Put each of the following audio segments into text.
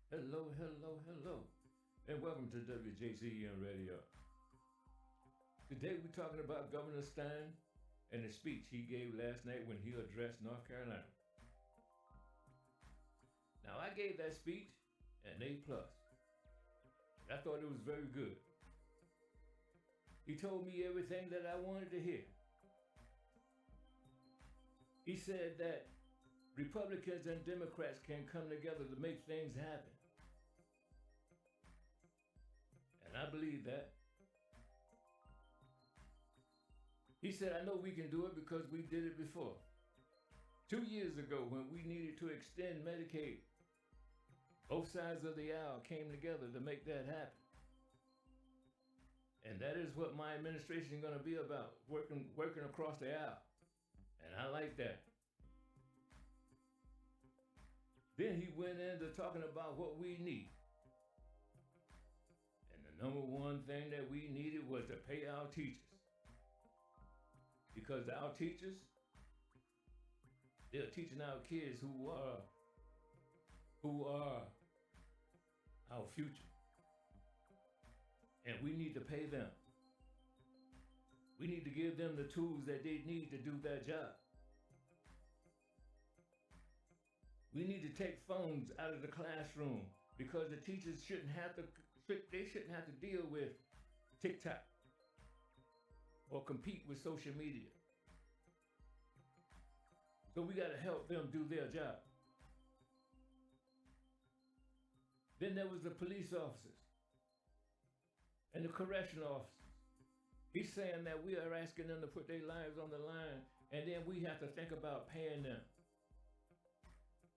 Hello, hello, hello, and welcome to WJCN Radio. Today we're talking about Governor Stein and the speech he gave last night when he addressed North Carolina. Now, I gave that speech an A+. I thought it was very good. He told me everything that I wanted to hear. He said that Republicans and Democrats can come together to make things happen. And I believe that. He said, I know we can do it because we did it before. 2 years ago, when we needed to extend Medicaid, both sides of the aisle came together to make that happen. And that is what my administration is going to be about, working across the aisle. And I like that. Then he went into talking about what we need. And the number one thing that we needed was to pay our teachers. Because our teachers, they're teaching our kids who are our future. And we need to pay them. We need to give them the tools that they need to do their job. We need to take phones out of the classroom because the teachers shouldn't have to deal with TikTok or compete with social media. So we got to help them do their job. Then there was the police officers and the correctional officers. He's saying that we are asking them to put their lives on the line, and then we have to think about paying them.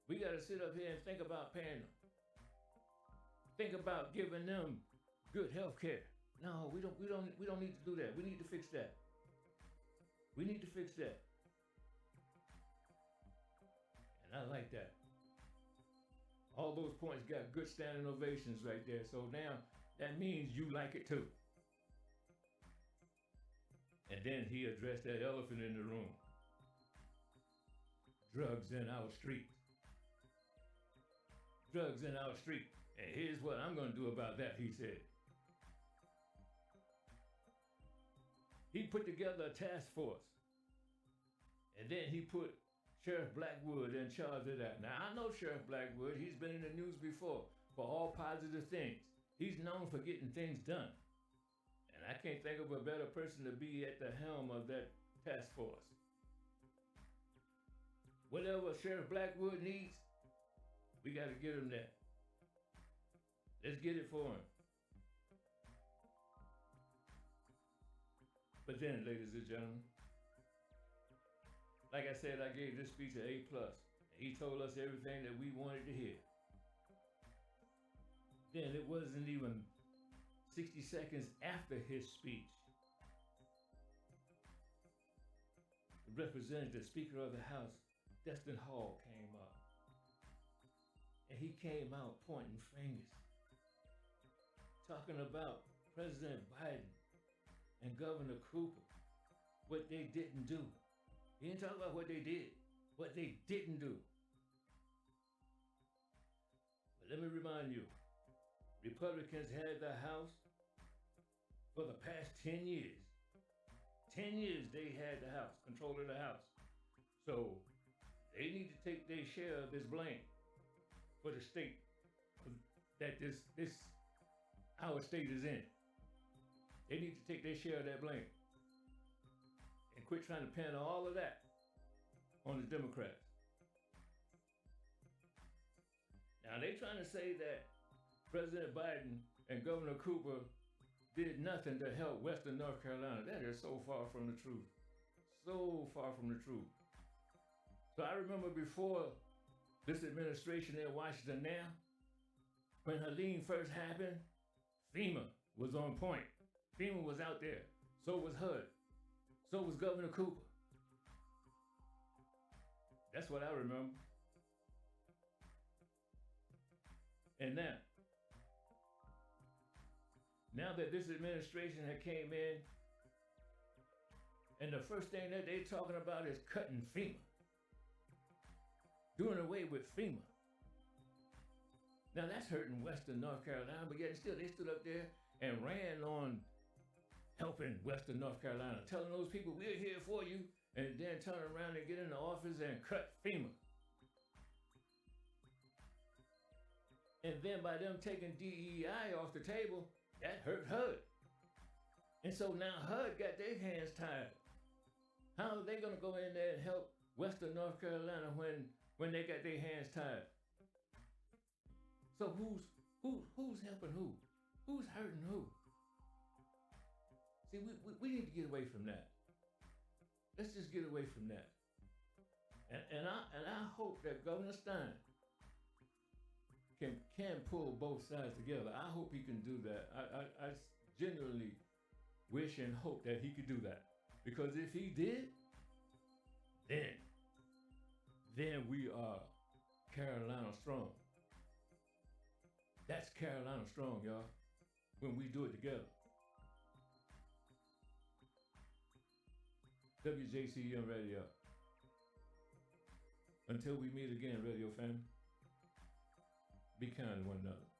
We got to sit up here and think about paying them. Think about giving them good health care. No, we don't need to do that. We need to fix that. We need to fix that. And I like that. All those points got good standing ovations right there. So now that means you like it too. And then he addressed that elephant in the room. Drugs in our streets. Drugs in our street. And here's what I'm going to do about that, he said. He put together a task force. And then he put Sheriff Blackwood in charge of that. Now, I know Sheriff Blackwood. He's been in the news before for all positive things. He's known for getting things done. And I can't think of a better person to be at the helm of that task force. Whatever Sheriff Blackwood needs, we got to get him that. Let's get it for him. But then, ladies and gentlemen, like I said, I gave this speech an A+. And he told us everything that we wanted to hear. Then it wasn't even 60 seconds after his speech, the representative Speaker of the House, Destin Hall, came up. And he came out pointing fingers, talking about President Biden and Governor Cooper, what they didn't do. He didn't talk about what they did, what they didn't do. But let me remind you, Republicans had the House for the past 10 years. 10 years they had the House, control of the House. So they need to take their share of this blame for the state that our state is in. They need to take their share of that blame and quit trying to pin all of that on the Democrats. Now they trying to say that President Biden and Governor Cooper did nothing to help Western North Carolina. That is so far from the truth. So far from the truth. So I remember before this administration in Washington now, when Helene first happened, FEMA was on point. FEMA was out there. So was HUD. So was Governor Cooper. That's what I remember. And now that this administration had came in, and the first thing that they're talking about is cutting FEMA. Doing away with FEMA. Now that's hurting Western North Carolina, but yet still they stood up there and ran on helping Western North Carolina, telling those people we're here for you, and then turn around and get in the office and cut FEMA. And then by them taking DEI off the table, that hurt HUD. And so now HUD got their hands tied. How are they gonna go in there and help Western North Carolina when they got their hands tied? So who's helping who? Who's hurting who? See, we need to get away from that. Let's just get away from that. And I hope that Governor Stein can pull both sides together. I hope he can do that. I genuinely wish and hope that he could do that. Because if he did, then we are Carolina strong. That's Carolina strong, y'all, when we do it together. WJCM Radio. Until we meet again, radio family, be kind to one another.